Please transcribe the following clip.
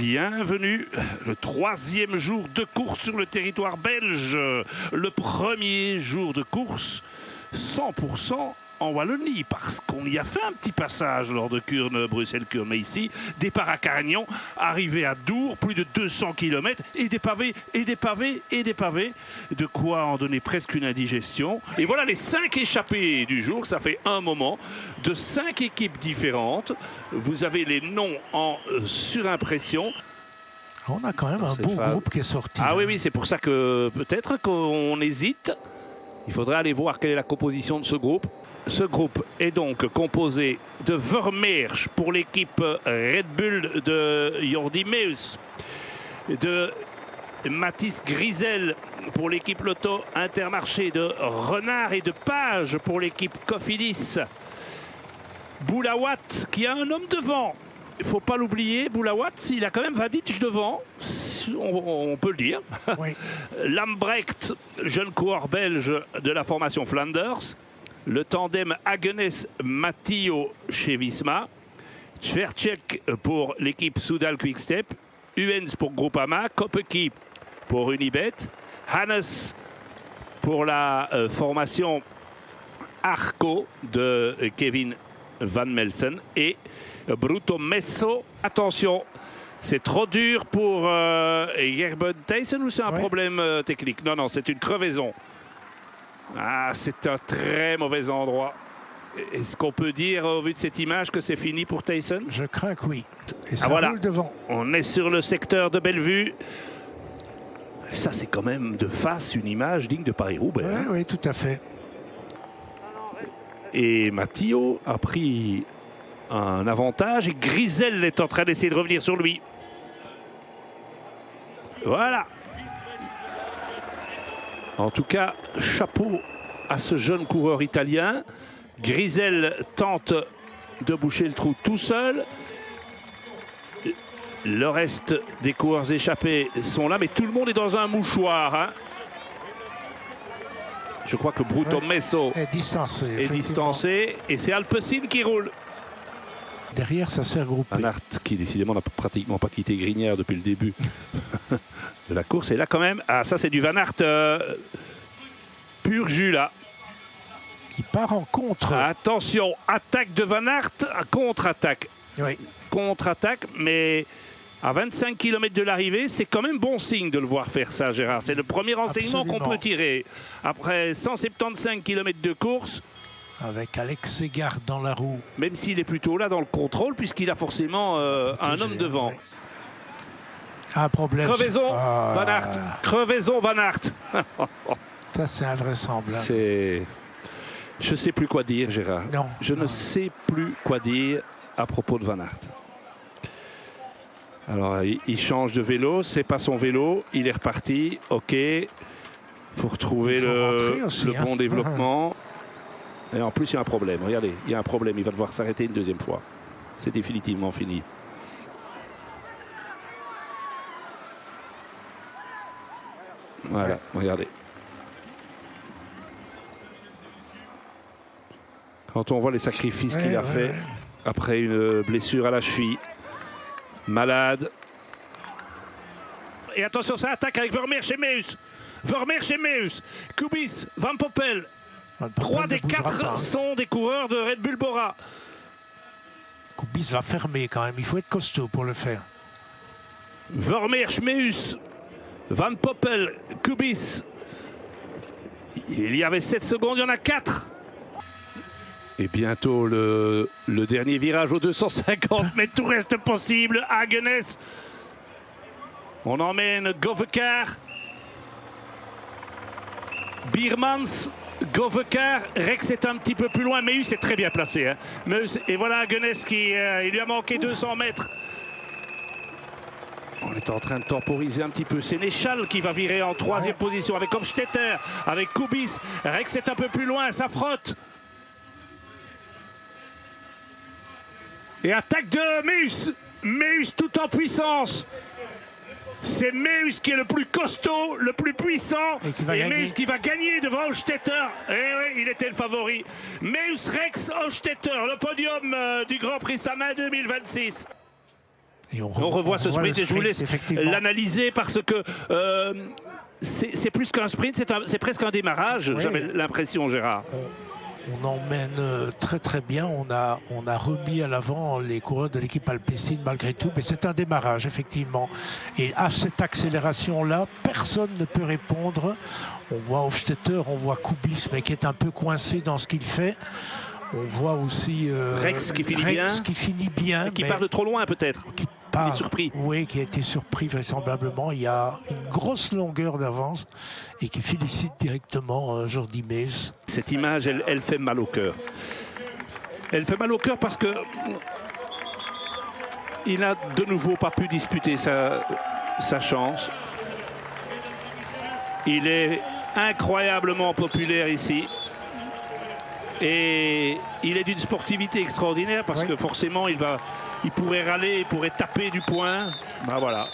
Bienvenue, le troisième jour de course sur le territoire belge. Le premier jour de course 100% en Wallonie, parce qu'on y a fait un petit passage lors de Kuurne, Bruxelles-Kuurne. Mais ici, départ à Carignan, arrivé à Dour, plus de 200 km, et des pavés, et des pavés, et des pavés. De quoi en donner presque une indigestion. Et voilà les 5 échappés du jour, ça fait un moment, de 5 équipes différentes. Vous avez les noms en surimpression. On a quand même un beau groupe qui est sorti. Ah oui, c'est pour ça que peut-être qu'on hésite. Il faudrait aller voir quelle est la composition de ce groupe. Ce groupe est donc composé de Vermeersch pour l'équipe Red Bull de Jordi Meeus, de Mathis Grisel pour l'équipe Lotto Intermarché, de Renard et de Page pour l'équipe Cofidis. Boulawat qui a un homme devant. Il ne faut pas l'oublier, Boulawat, il a quand même Vadic devant, on peut le dire. Oui. Lambrecht, jeune coureur belge de la formation Flanders. Le tandem Hagenes-Matteo chez Visma. Tvercek pour l'équipe Soudal Quickstep. Uens pour Groupama. Kopecky pour Unibet. Hannes pour la formation Arco de Kevin Van Melsen. Et Bruto Messo. Attention, c'est trop dur pour Gerben Thijssen ou c'est un problème technique? Non, c'est une crevaison. Ah, c'est un très mauvais endroit. Est-ce qu'on peut dire, au vu de cette image, que c'est fini pour Thijssen? Je crains que oui. Et ça voilà. roule devant. On est sur le secteur de Bellevue. Ça, c'est quand même de face une image digne de Paris-Roubaix. Oui, tout à fait. Et Matteo a pris un avantage et Grisel est en train d'essayer de revenir sur lui. Voilà. En tout cas, chapeau à ce jeune coureur italien. Grisel tente de boucher le trou tout seul. Le reste des coureurs échappés sont là, mais tout le monde est dans un mouchoir. Je crois que Bruto Messo est distancé. Et c'est Alpecin qui roule. Derrière, ça s'est regroupé. Van Aert qui décidément n'a pratiquement pas quitté Grinière depuis le début de la course. Et là quand même, ah ça c'est du Van Aert pur jus là. Qui part en contre. Attention, attaque de Van Aert, contre-attaque. Oui. Contre-attaque, mais à 25 km de l'arrivée, c'est quand même bon signe de le voir faire ça, Gérard. C'est le premier enseignement qu'on peut tirer. Après 175 km de course. Avec Alex Segard dans la roue. Même s'il est plutôt là dans le contrôle, puisqu'il a forcément un homme devant. Oui. Un problème. Crevaison, Van Aert. Crevaison, Van Aert. Ça, c'est invraisemblable. Je ne sais plus quoi dire, Gérard. Non. Je ne sais plus quoi dire à propos de Van Aert. Alors, il change de vélo. C'est pas son vélo. Il est reparti. OK. Il faut retrouver le bon développement. Et en plus, il y a un problème. Regardez, il y a un problème. Il va devoir s'arrêter une deuxième fois. C'est définitivement fini. Voilà, regardez. Quand on voit les sacrifices qu'il a fait après une blessure à la cheville, malade. Et attention, ça attaque avec Vermeersch et Meeus. Vermeersch et Meeus. Kubis, Van Poppel. 3 des 4 sont des coureurs de Red Bull Bora. Kubis va fermer quand même. Il faut être costaud pour le faire. Vermeersch, Meeus, Van Poppel, Kubis. Il y avait 7 secondes, il y en a 4. Et bientôt le dernier virage aux 250 mètres, tout reste possible. Hagenes. On emmène Govekar. Biermans. Govekar, Rex est un petit peu plus loin, Meeus est très bien placé. Meeus, et voilà Hagenes qui il lui a manqué 200 mètres. On est en train de temporiser un petit peu. Sénéchal qui va virer en 3e position avec Hofstetter, avec Kubis. Rex est un peu plus loin, ça frotte. Et attaque de Meeus. Meeus tout en puissance. C'est Meeus qui est le plus costaud, le plus puissant. Et Meeus qui va gagner devant Hofstetter. Et oui, il était le favori. Meeus, Rex, Hofstetter, le podium du Grand Prix Samin 2026. Et on revoit ce sprint et je vous laisse l'analyser parce que c'est plus qu'un sprint, c'est presque un démarrage, oui. J'avais l'impression, Gérard. On emmène très très bien, on a remis à l'avant les coureurs de l'équipe Alpecin malgré tout, mais c'est un démarrage effectivement. Et à cette accélération-là, personne ne peut répondre. On voit Hofstetter, on voit Kubiš, mais qui est un peu coincé dans ce qu'il fait. On voit aussi Rex qui finit bien. Qui part de trop loin peut-être. Qui est surpris. Oui, qui a été surpris vraisemblablement. Il y a une grosse longueur d'avance et qui félicite directement Jordi Meeus. Cette image, elle fait mal au cœur. Elle fait mal au cœur parce que il n'a de nouveau pas pu disputer sa chance. Il est incroyablement populaire ici. Et il est d'une sportivité extraordinaire parce que forcément il pourrait râler, il pourrait taper du poing. Ben voilà.